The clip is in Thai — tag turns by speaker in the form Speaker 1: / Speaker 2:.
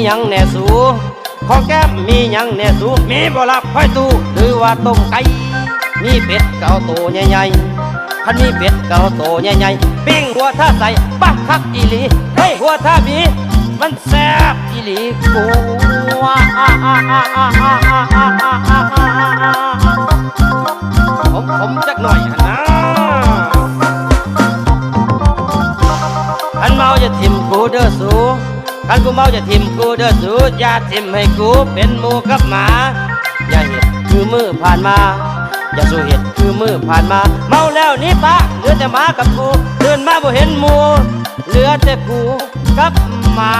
Speaker 1: หยังแน่สูของแก้มมีหยังแน่สูมีบ่ลับห้อยตู้หรือว่าต้มไก่มีเป็ดเก่าโตใหญ่ๆคันมีเป็ดเก่าโตใหญ่ๆปิ้งหัวท่าใส่ปักคักอีหลีเฮ้ยหัวท่าบีมันแซ่บอีหลีกูผมจักหน่อยนะคันเมาจะทิมกูเด้อสูคันกูเมาจะทิมกูเด้อสูอย่าทิมให้กูเป็นหมูกับหมาอย่าเห็ดคือมือผ่านมาอย่าสู้เห็ดคือมือผ่านมาเมาแล้วนี่ปะเหลือแต่หมากับกูตื่นมาบ่เห็นหมูเหลือแต่กูกับหมา